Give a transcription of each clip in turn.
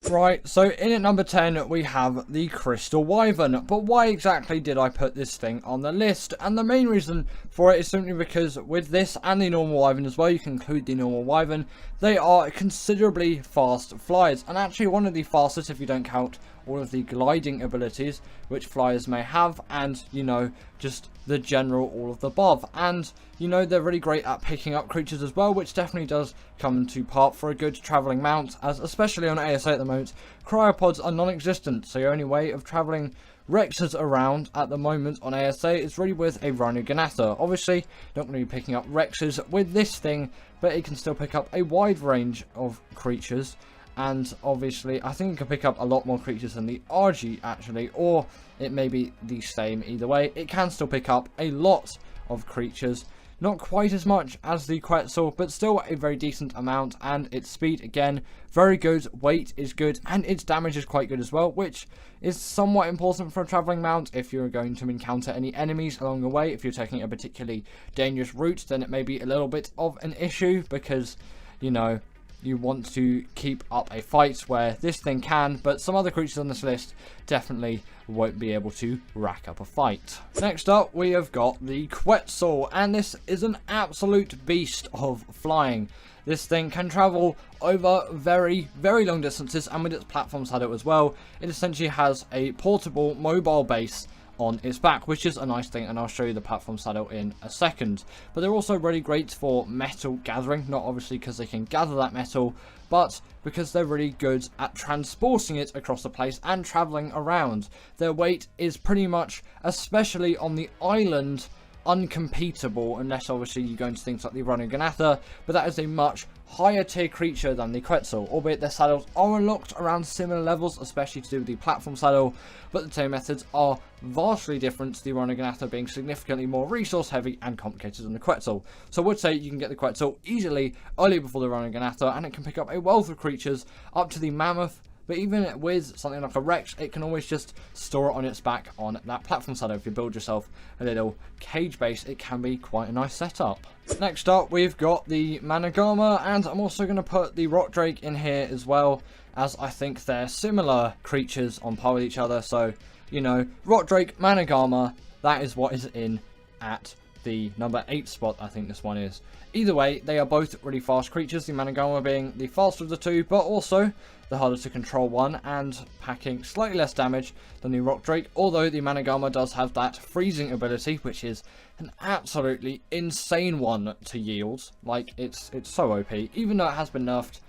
Right, so in at number 10 we have the Crystal Wyvern, but why exactly did I put this thing on the list? And the main reason for it is simply because with this and the normal Wyvern as well, you can include the normal Wyvern, they are considerably fast flyers, and actually one of the fastest if you don't count all of the gliding abilities which flyers may have, and you know, just the general all of the above. And you know, they're really great at picking up creatures as well, which definitely does come into part for a good travelling mount, as especially on ASA at the moment, cryopods are non-existent, so your only way of travelling Rexes around at the moment on ASA is really with a Rhinogonatha. Obviously, not going to be picking up Rexes with this thing, but it can still pick up a wide range of creatures. And obviously, I think it can pick up a lot more creatures than the RG actually, or it may be the same either way. It can still pick up a lot of creatures. Not quite as much as the Quetzal, but still a very decent amount, and its speed, again, very good, weight is good, and its damage is quite good as well, which is somewhat important for a travelling mount if you're going to encounter any enemies along the way. If you're taking a particularly dangerous route, then it may be a little bit of an issue, because, you know, you want to keep up a fight where this thing can, but some other creatures on this list definitely won't be able to rack up a fight. Next up, we have got the Quetzal, and this is an absolute beast of flying. This thing can travel over very, very long distances, and with its platform saddle as well, it essentially has a portable mobile base on its back, which is a nice thing, and I'll show you the platform saddle in a second. But they're also really great for metal gathering, not obviously because they can gather that metal, but because they're really good at transporting it across the place and traveling around. Their weight is pretty much, especially on the island, uncompetable, unless obviously you go into things like the Rhinogonatha, but that is a much higher tier creature than the Quetzal, albeit their saddles are unlocked around similar levels, especially to do with the platform saddle, but the tail methods are vastly different, the Rhinogonatha being significantly more resource heavy and complicated than the Quetzal. So I would say you can get the Quetzal easily early before the Rhinogonatha, and it can pick up a wealth of creatures up to the Mammoth. But even with something like a Rex, it can always just store it on its back on that platform saddle. If you build yourself a little cage base, it can be quite a nice setup. Next up, we've got the Managama, and I'm also going to put the Rock Drake in here as well, as I think they're similar creatures on par with each other. So, you know, Rock Drake, Managama, that is what is in at the number 8 spot, I think this one is. Either way, they are both really fast creatures, the Managama being the faster of the two, but also the harder to control one, and packing slightly less damage than the Rock Drake, although the Managama does have that freezing ability, which is an absolutely insane one to yield. Like, it's so OP. Even though it has been nerfed,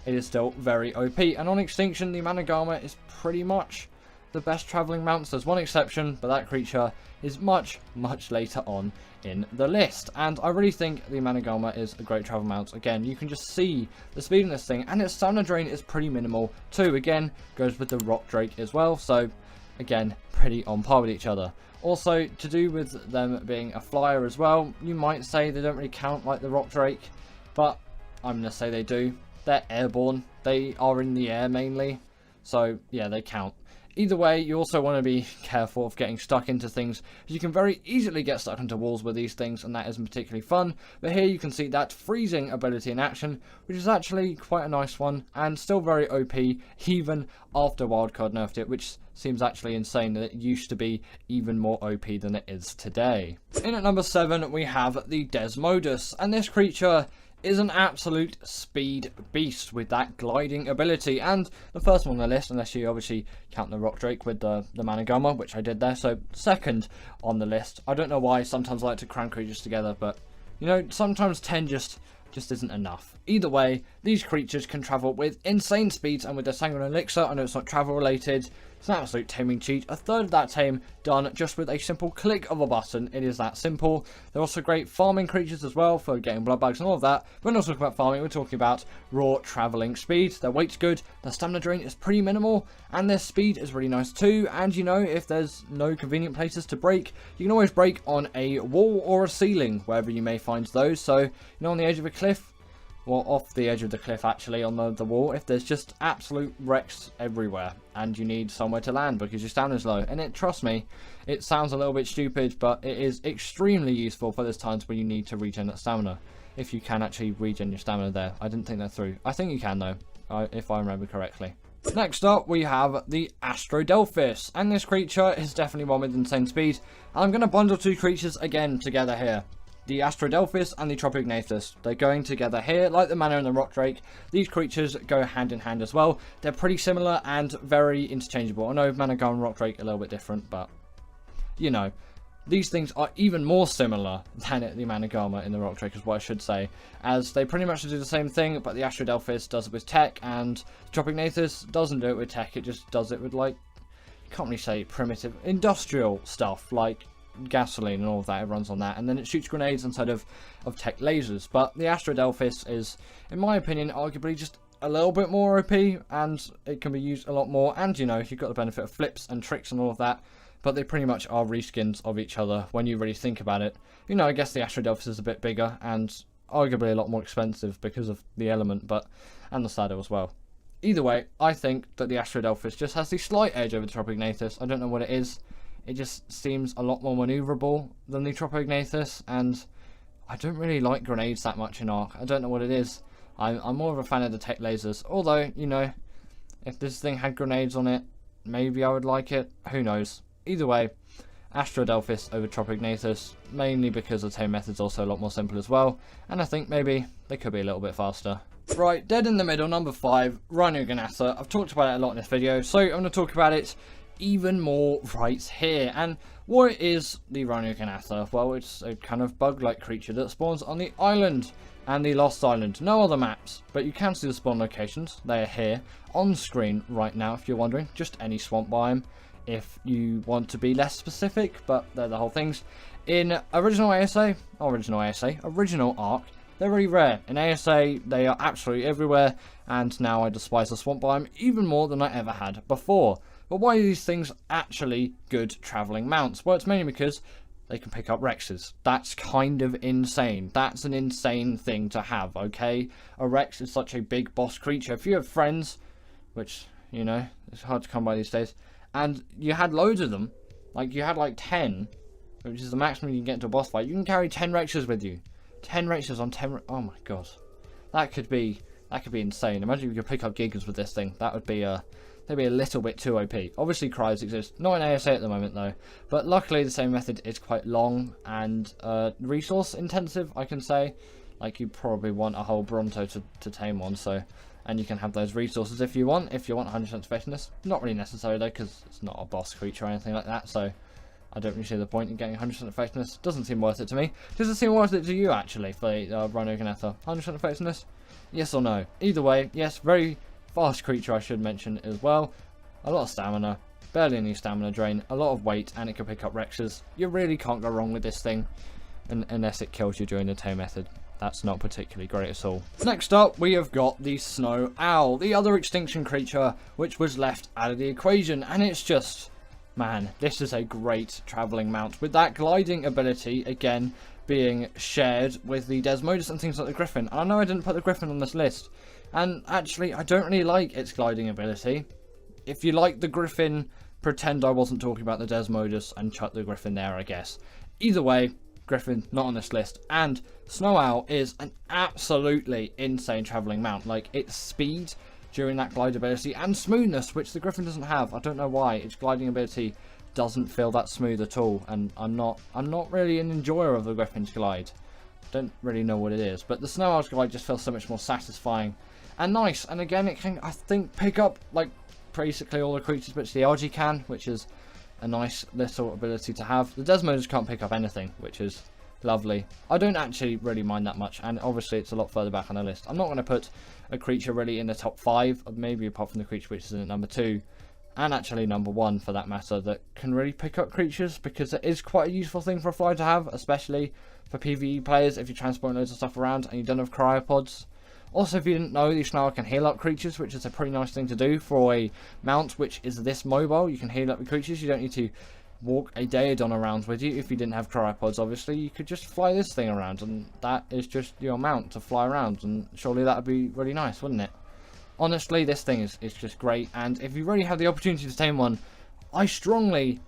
it is still very OP, and on Extinction, the Managama is pretty much the best travelling mounts. There's one exception, but that creature is much, much later on in the list. And I really think the Managama is a great travel mount. Again, you can just see the speed in this thing, and its stamina drain is pretty minimal too. Again, goes with the Rock Drake as well, so again, pretty on par with each other. Also, to do with them being a flyer as well, you might say they don't really count like the Rock Drake, but I'm going to say they do. They're airborne, they are in the air mainly, so yeah, they count. Either way, you also want to be careful of getting stuck into things. You can very easily get stuck into walls with these things, and that isn't particularly fun. But here you can see that freezing ability in action, which is actually quite a nice one, and still very OP, even after Wildcard nerfed it, which seems actually insane that it used to be even more OP than it is today. In at number 7, we have the Desmodus, and this creature is an absolute speed beast with that gliding ability, and the first one on the list, unless you obviously count the Rock Drake with the Managama, which I did there, so second on the list. I don't know why sometimes I like to cram creatures together, but you know, sometimes 10 just isn't enough. Either way, these creatures can travel with insane speeds, and with their Sanguine Elixir, I know it's not travel related, it's an absolute taming cheat. A third of that tame done just with a simple click of a button. It is that simple. They're also great farming creatures as well for getting blood bags and all of that. We're not talking about farming, we're talking about raw travelling speed. Their weight's good, their stamina drain is pretty minimal, and their speed is really nice too. And you know, if there's no convenient places to break, you can always break on a wall or a ceiling, wherever you may find those. So, you know, on the edge of a cliff, well, off the edge of the cliff actually, on the wall, if there's just absolute wrecks everywhere and you need somewhere to land because your stamina's low. And trust me, it sounds a little bit stupid, but it is extremely useful for those times when you need to regen that stamina. If you can actually regen your stamina there. I didn't think that through. I think you can though, if I remember correctly. Next up, we have the Astrodelphis, and this creature is definitely one with insane speed. And I'm going to bundle two creatures again together here. The Astrodelphis and the Tropignathus. They're going together here, like the Mana and the Rock Drake. These creatures go hand in hand as well. They're pretty similar and very interchangeable. I know Managarmr and Rock Drake are a little bit different, but, you know. These things are even more similar than the Managarmr in the Rock Drake is what I should say, as they pretty much do the same thing, but the Astrodelphis does it with tech, and Tropignathus doesn't do it with tech, it just does it with, like, you can't really say primitive, industrial stuff, like gasoline and all of that, it runs on that, and then it shoots grenades instead of tech lasers. But the Astrodelphis is, in my opinion, arguably just a little bit more OP, and it can be used a lot more, and, you know, you've got the benefit of flips and tricks and all of that. But they pretty much are reskins of each other when you really think about it. You know, I guess the Astrodelphis is a bit bigger and arguably a lot more expensive because of the element, and the Shadow as well. Either way, I think that the Astrodelphis just has the slight edge over the Tropignathus. I don't know what it is. It just seems a lot more maneuverable than the Tropignathus, and I don't really like grenades that much in Ark. I don't know what it is. I'm more of a fan of the tech lasers. Although, you know, if this thing had grenades on it, maybe I would like it. Who knows? Either way, Astrodelphis over Tropignathus, mainly because the tame method's also a lot more simple as well, and I think maybe they could be a little bit faster. Right, dead in the middle, number 5, Rhinognatha. I've talked about it a lot in this video, so I'm going to talk about it even more right here. And what is the Rhinognatha? Well, it's a kind of bug-like creature that spawns on the island and the Lost Island. No other maps, but you can see the spawn locations. They are here on screen right now, if you're wondering. Just any swamp biome, if you want to be less specific, but they're the whole things. In original Ark, they're really rare. In ASA, they are absolutely everywhere, and now I despise the swamp biome even more than I ever had before. But why are these things actually good travelling mounts? Well, it's mainly because they can pick up Rexes. That's kind of insane. That's an insane thing to have, okay? A Rex is such a big boss creature. If you have friends, which, you know, it's hard to come by these days, and you had loads of them, like you had like 10, which is the maximum you can get into a boss fight, you can carry 10 Rexes with you. 10 Rexes on 10, oh my god. That could be insane. Imagine if you could pick up Gigas with this thing. That would be they'd be a little bit too OP. Obviously cryos exist, not in ASA at the moment though, but luckily the same method is quite long and resource intensive, I can say. Like, you probably want a whole Bronto to tame one, so, and you can have those resources if you want 100% effectiveness. Not really necessary though, because it's not a boss creature or anything like that, so I don't really see the point in getting 100% effectiveness. Doesn't seem worth it to me. Does it seem worth it to you actually for Rhinognatha? 100% effectiveness? Yes or no? Either way, yes, very fast creature I should mention as well. A lot of stamina, barely any stamina drain, a lot of weight, and it can pick up Rexes. You really can't go wrong with this thing, unless it kills you during the tame method. That's not particularly great at all. Next up, we have got the Snow Owl, the other extinction creature which was left out of the equation, and it's just, man, this is a great travelling mount with that gliding ability again being shared with the Desmodus and things like the Griffin. And I know I didn't put the Griffin on this list, and actually I don't really like its gliding ability. If you like the Griffin, pretend I wasn't talking about the Desmodus and chuck the Griffin there, I guess. Either way, Griffin not on this list. And Snow Owl is an absolutely insane travelling mount. Like, its speed during that glide ability and smoothness, which the Griffin doesn't have. I don't know why. Its gliding ability doesn't feel that smooth at all, and I'm not really an enjoyer of the Griffin's glide. Don't really know what it is, but the Snow Owl's glide just feels so much more satisfying and nice. And again, it can, I think, pick up like basically all the creatures which the Algae can, which is a nice little ability to have. The Desmodus can't pick up anything, which is lovely. I don't actually really mind that much, and obviously it's a lot further back on the list. I'm not going to put a creature really in the top 5, maybe apart from the creature which is in at number 2, and actually number 1 for that matter, that can really pick up creatures, because it is quite a useful thing for a fly to have, especially for PvE players if you're transporting loads of stuff around and you don't have cryopods. Also, if you didn't know, the Snow Owl can heal up creatures, which is a pretty nice thing to do for a mount which is this mobile. You can heal up the creatures, you don't need to walk a Daedon around with you. If you didn't have cryopods, obviously, you could just fly this thing around, and that is just your mount to fly around, and surely that would be really nice, wouldn't it? Honestly, this thing is just great, and if you really have the opportunity to tame one, I strongly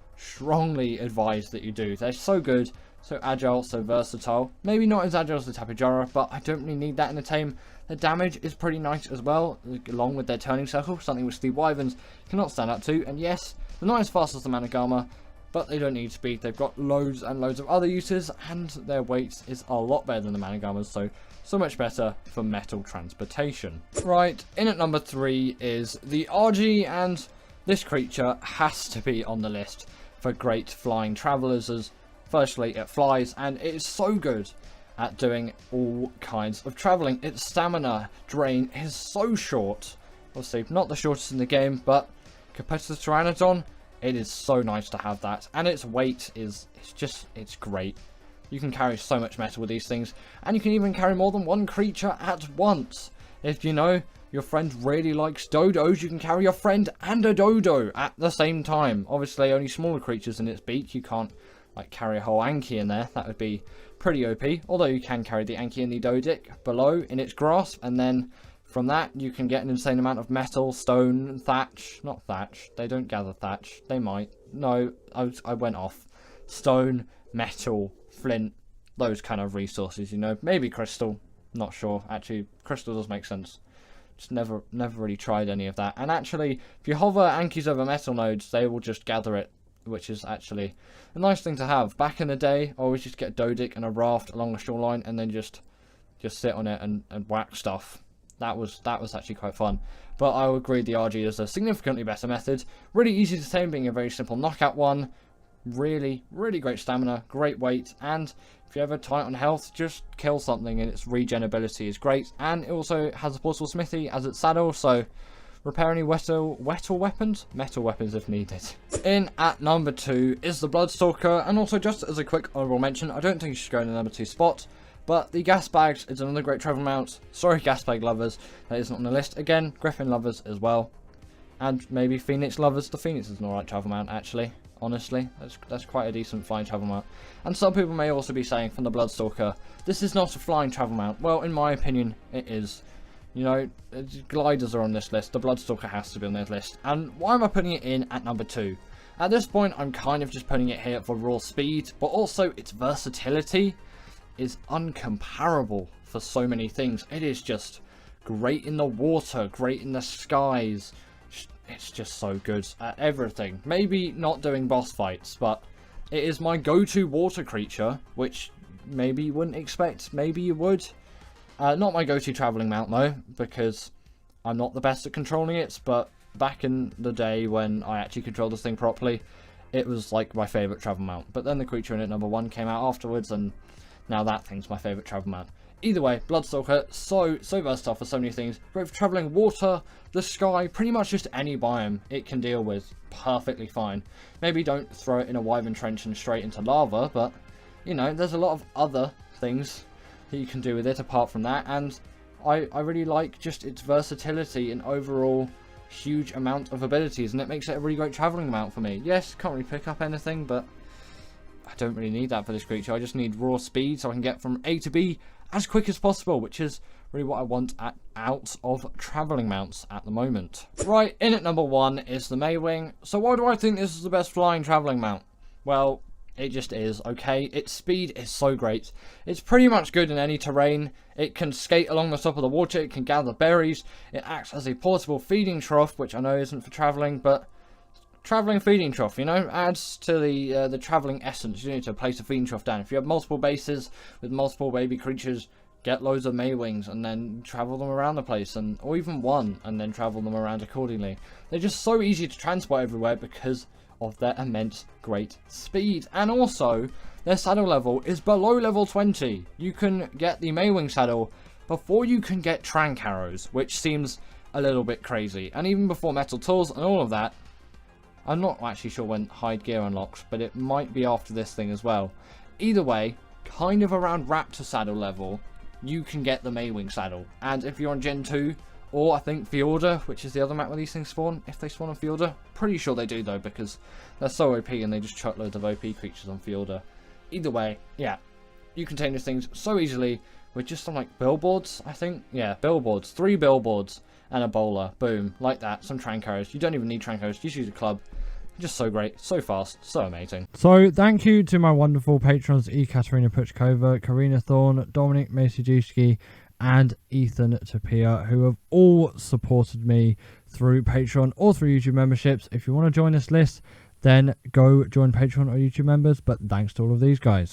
advise that you do. They're so good, so agile, so versatile. Maybe not as agile as the Tapejara, but I don't really need that in a tame. Their damage is pretty nice as well, along with their turning circle, something which the Wyverns cannot stand up to. And yes, they're not as fast as the Managama, but they don't need speed. They've got loads and loads of other uses, and their weight is a lot better than the Managamas, so much better for metal transportation. Right, in at number 3 is the Argy, and this creature has to be on the list for great flying travellers, as firstly it flies, and it is so good at doing all kinds of travelling. Its stamina drain is so short. Obviously, not the shortest in the game, but compared to the Pteranodon, it is so nice to have that. And its weight is, it's great. You can carry so much metal with these things, and you can even carry more than one creature at once. If you know your friend really likes dodos, you can carry your friend and a dodo at the same time. Obviously, only smaller creatures in its beak. You can't like carry a whole Anki in there. That would be pretty OP. Although you can carry the Anki and the Dodic below in its grasp, and then from that you can get an insane amount of metal, stone, thatch. Not thatch. They don't gather thatch. They might. No, I went off. Stone, metal, flint, those kind of resources, you know. Maybe crystal. Not sure. Actually, crystal does make sense. Just never really tried any of that. And actually, if you hover Ankis over metal nodes, they will just gather it, which is actually a nice thing to have. Back in the day, I always just get a Dodic and a raft along the shoreline, and then just sit on it and whack stuff. That was actually quite fun. But I would agree the RG is a significantly better method. Really easy to tame, being a very simple knockout one. Really great stamina, great weight, and if you're ever tight on health, just kill something, and its regen ability is great. And it also has a portable smithy as its saddle, so repair any metal weapons if needed. In at number 2 is the Bloodstalker, and also just as a quick honorable mention, I don't think it should go in the number 2 spot, but the Gas Bags is another great travel mount. Sorry Gas Bag lovers, that isn't on the list. Again, Griffin lovers as well, and maybe Phoenix lovers. The Phoenix is an alright travel mount actually. Honestly, that's quite a decent flying travel mount. And some people may also be saying from the Bloodstalker, this is not a flying travel mount. Well, in my opinion, it is. You know, gliders are on this list. The Bloodstalker has to be on this list. And why am I putting it in at number 2? At this point, I'm kind of just putting it here for raw speed, but also its versatility is uncomparable for so many things. It is just great in the water, great in the skies. It's just so good at everything. Maybe not doing boss fights, but it is my go-to water creature, which maybe you wouldn't expect. Maybe you would. Not my go-to traveling mount though, because I'm not the best at controlling it, but back in the day when I actually controlled this thing properly, it was like my favourite travel mount. But then the creature in it number 1 came out afterwards, and now that thing's my favourite travel mount. Either way, Bloodstalker, so versatile for so many things. Great for travelling water, the sky, pretty much just any biome it can deal with perfectly fine. Maybe don't throw it in a Wyvern trench and straight into lava, but, you know, there's a lot of other things that you can do with it apart from that. And I really like just its versatility and overall huge amount of abilities, and it makes it a really great travelling mount for me. Yes, can't really pick up anything, but I don't really need that for this creature. I just need raw speed so I can get from A to B as quick as possible, which is really what I want out of travelling mounts at the moment. Right, in at number 1 is the Maywing. So why do I think this is the best flying travelling mount? Well, it just is, okay? Its speed is so great. It's pretty much good in any terrain. It can skate along the top of the water, it can gather berries, it acts as a portable feeding trough, which I know isn't for travelling, but travelling feeding trough, you know, adds to the travelling essence. You need to place a feeding trough down. If you have multiple bases with multiple baby creatures, get loads of Maywings and then travel them around the place, or even one, and then travel them around accordingly. They're just so easy to transport everywhere because of their immense great speed. And also, their saddle level is below level 20. You can get the Maywing saddle before you can get Trank arrows, which seems a little bit crazy. And even before metal tools and all of that. I'm not actually sure when hide gear unlocks, but it might be after this thing as well. Either way, kind of around Raptor saddle level, you can get the Maywing saddle. And if you're on Gen 2, or I think Fjorda, which is the other map where these things spawn, if they spawn on Fjorda, pretty sure they do though, because they're so OP and they just chuck loads of OP creatures on Fjorda. Either way, yeah, you can tame these things so easily with just some like billboards, I think. Yeah, billboards, 3 billboards and a bowler, boom, like that. Some Trank arrows. You don't even need Trank arrows, just use a club. Just so great, so fast, so amazing. So thank you to my wonderful patrons Ekaterina Puchkova, Karina Thorne, Dominic Maciejuski, and Ethan Tapia, who have all supported me through Patreon or through YouTube memberships. If you want to join this list, then go join Patreon or YouTube members. But thanks to all of these guys.